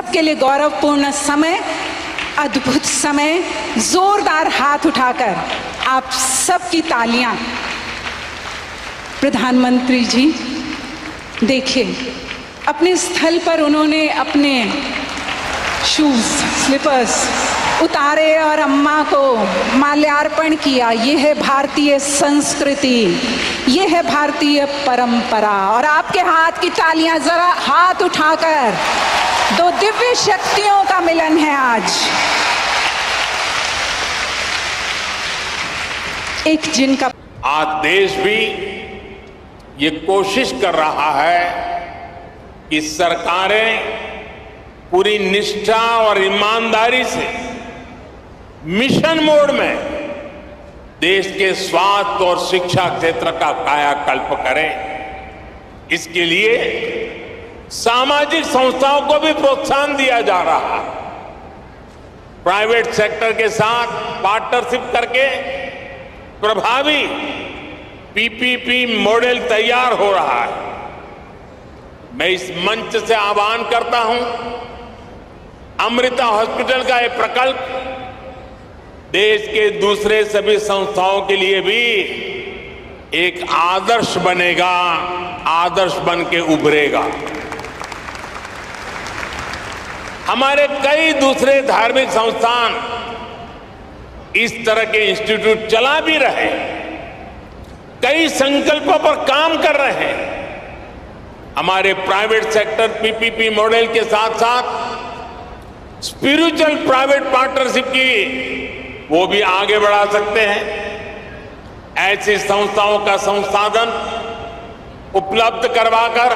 सबके लिए गौरवपूर्ण समय, अद्भुत समय। जोरदार हाथ उठाकर आप सबकी तालियां। प्रधानमंत्री जी देखिए, अपने स्थल पर उन्होंने अपने शूज, स्लीपर्स उतारे और अम्मा को माल्यार्पण किया। ये है भारतीय संस्कृति, ये है भारतीय परंपरा। और आपके हाथ की तालियां जरा हाथ उठाकर, दो दिव्य शक्तियों का मिलन है आज। एक जिनका आज देश भी ये कोशिश कर रहा है कि सरकारें पूरी निष्ठा और ईमानदारी से मिशन मोड में देश के स्वास्थ्य और शिक्षा क्षेत्र का कायाकल्प करें। इसके लिए सामाजिक संस्थाओं को भी प्रोत्साहन दिया जा रहा है। प्राइवेट सेक्टर के साथ पार्टनरशिप करके प्रभावी पीपीपी मॉडल तैयार हो रहा है। मैं इस मंच से आह्वान करता हूं, अमृता हॉस्पिटल का यह प्रकल्प देश के दूसरे सभी संस्थाओं के लिए भी एक आदर्श बनेगा, आदर्श बन के उभरेगा। हमारे कई दूसरे धार्मिक संस्थान इस तरह के इंस्टीट्यूट चला भी रहे, कई संकल्पों पर काम कर रहे हैं। हमारे प्राइवेट सेक्टर पीपीपी मॉडल के साथ साथ स्पिरिचुअल प्राइवेट पार्टनरशिप की वो भी आगे बढ़ा सकते हैं। ऐसी संस्थाओं का संसाधन उपलब्ध करवाकर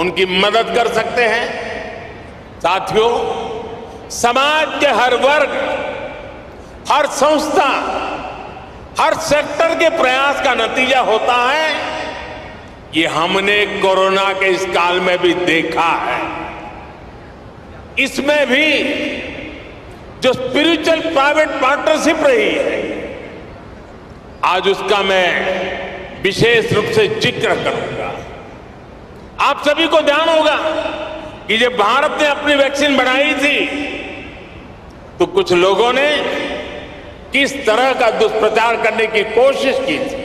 उनकी मदद कर सकते हैं। साथियों, समाज के हर वर्ग, हर संस्था, हर सेक्टर के प्रयास का नतीजा होता है। ये हमने कोरोना के इस काल में भी देखा है। इसमें भी जो स्पिरिचुअल प्राइवेट पार्टनरशिप रही है, आज उसका मैं विशेष रूप से जिक्र करूंगा। आप सभी को ध्यान होगा कि जब भारत ने अपनी वैक्सीन बनाई थी तो कुछ लोगों ने किस तरह का दुष्प्रचार करने की कोशिश की थी।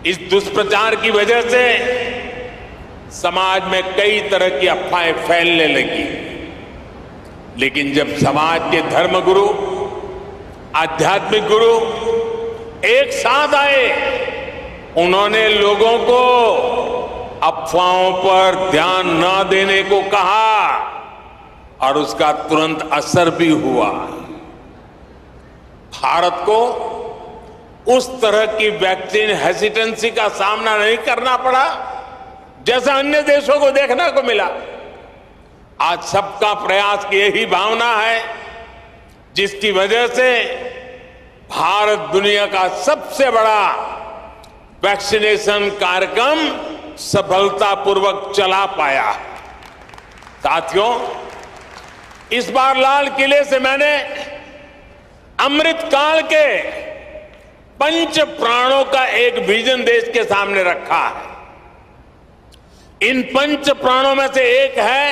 इस दुष्प्रचार की वजह से समाज में कई तरह की अफवाहें फैलने लगी। लेकिन जब समाज के धर्मगुरु, आध्यात्मिक गुरु एक साथ आए, उन्होंने लोगों को अफवाहों पर ध्यान न देने को कहा और उसका तुरंत असर भी हुआ। भारत को उस तरह की वैक्सीन हेसिटेंसी का सामना नहीं करना पड़ा जैसा अन्य देशों को देखने को मिला। आज सबका प्रयास की यही भावना है जिसकी वजह से भारत दुनिया का सबसे बड़ा वैक्सीनेशन कार्यक्रम सफलतापूर्वक चला पाया। साथियों, इस बार लाल किले से मैंने अमृत काल के पंच प्राणों का एक विजन देश के सामने रखा है। इन पंच प्राणों में से एक है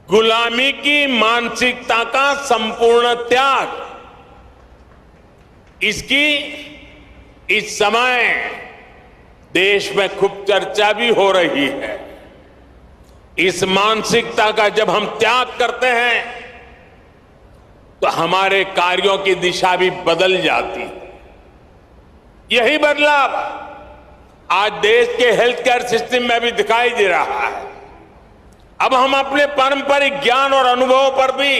गुलामी की मानसिकता का संपूर्ण त्याग। इसकी इस समय देश में खूब चर्चा भी हो रही है। इस मानसिकता का जब हम त्याग करते हैं तो हमारे कार्यों की दिशा भी बदल जाती है। यही बदलाव आज देश के हेल्थ केयर सिस्टम में भी दिखाई दे रहा है। अब हम अपने पारंपरिक ज्ञान और अनुभवों पर भी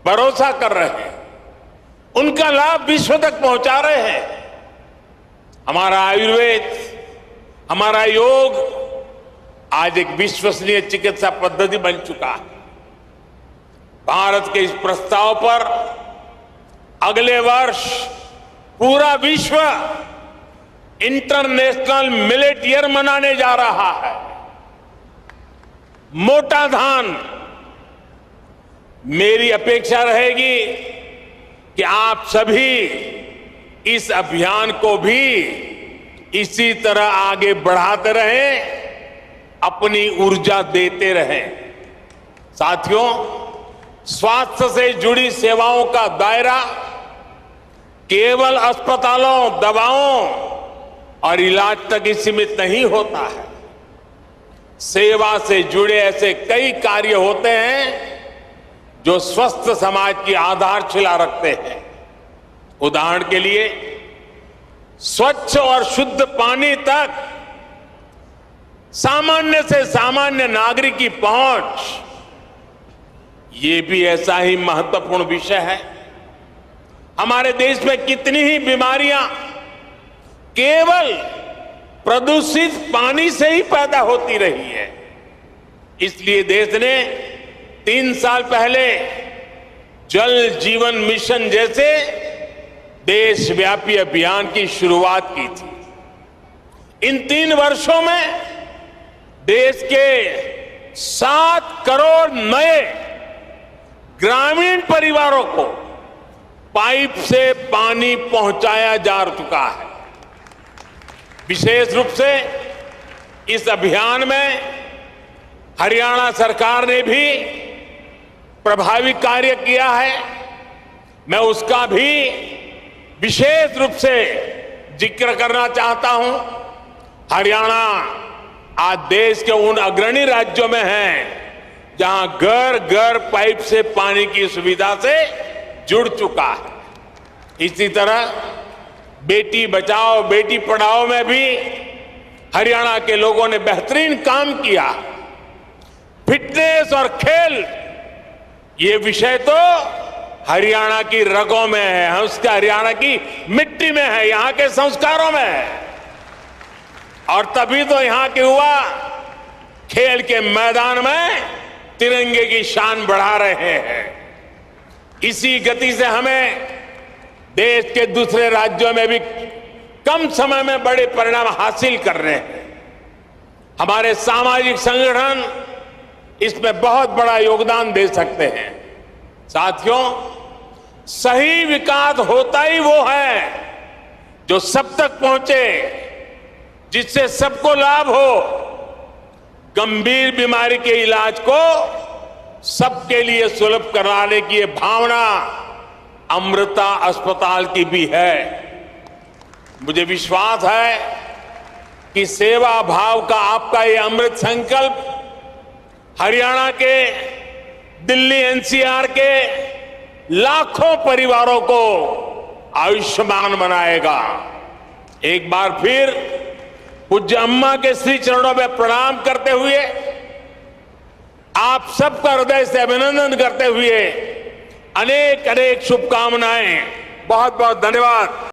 भरोसा कर रहे हैं, उनका लाभ विश्व तक पहुंचा रहे हैं। हमारा आयुर्वेद, हमारा योग आज एक विश्वसनीय चिकित्सा पद्धति बन चुका है। भारत के इस प्रस्ताव पर अगले वर्ष पूरा विश्व इंटरनेशनल मिलेट ईयर मनाने जा रहा है। मोटा धान, मेरी अपेक्षा रहेगी कि आप सभी इस अभियान को भी इसी तरह आगे बढ़ाते रहें अपनी ऊर्जा देते रहें। साथियों, स्वास्थ्य से जुड़ी सेवाओं का दायरा केवल अस्पतालों, दवाओं और इलाज तक ही सीमित नहीं होता है। सेवा से जुड़े ऐसे कई कार्य होते हैं जो स्वस्थ समाज की आधारशिला रखते हैं। उदाहरण के लिए, स्वच्छ और शुद्ध पानी तक सामान्य से सामान्य नागरिक की पहुंच, ये भी ऐसा ही महत्वपूर्ण विषय है। हमारे देश में कितनी ही बीमारियां केवल प्रदूषित पानी से ही पैदा होती रही है। इसलिए देश ने 3 साल पहले जल जीवन मिशन जैसे देशव्यापी अभियान की शुरुआत की थी। इन 3 वर्षों में देश के 7 करोड़ नए ग्रामीण परिवारों को पाइप से पानी पहुंचाया जा चुका है। विशेष रूप से इस अभियान में हरियाणा सरकार ने भी प्रभावी कार्य किया है। मैं उसका भी विशेष रूप से जिक्र करना चाहता हूं। हरियाणा आज देश के उन अग्रणी राज्यों में है जहां घर घर पाइप से पानी की सुविधा से जुड़ चुका है। इसी तरह बेटी बचाओ बेटी पढ़ाओ में भी हरियाणा के लोगों ने बेहतरीन काम किया। फिटनेस और खेल, ये विषय तो हरियाणा की रगों में है, उसका हरियाणा की मिट्टी में है, यहां के संस्कारों में है। और तभी तो यहां के युवा खेल के मैदान में तिरंगे की शान बढ़ा रहे हैं। इसी गति से हमें देश के दूसरे राज्यों में भी कम समय में बड़े परिणाम हासिल कर रहे हैं। हमारे सामाजिक संगठन इसमें बहुत बड़ा योगदान दे सकते हैं। साथियों, सही विकास होता ही वो है जो सब तक पहुंचे, जिससे सबको लाभ हो। गंभीर बीमारी के इलाज को सबके लिए सुलभ कराने की ये भावना अमृता अस्पताल की भी है। मुझे विश्वास है कि सेवा भाव का आपका ये अमृत संकल्प हरियाणा के, दिल्ली एनसीआर के लाखों परिवारों को आयुष्मान बनाएगा। एक बार फिर पूज्य अम्मा के श्री चरणों में प्रणाम करते हुए, आप सबका हृदय से अभिनंदन करते हुए अनेक अनेक शुभकामनाएं। बहुत बहुत धन्यवाद।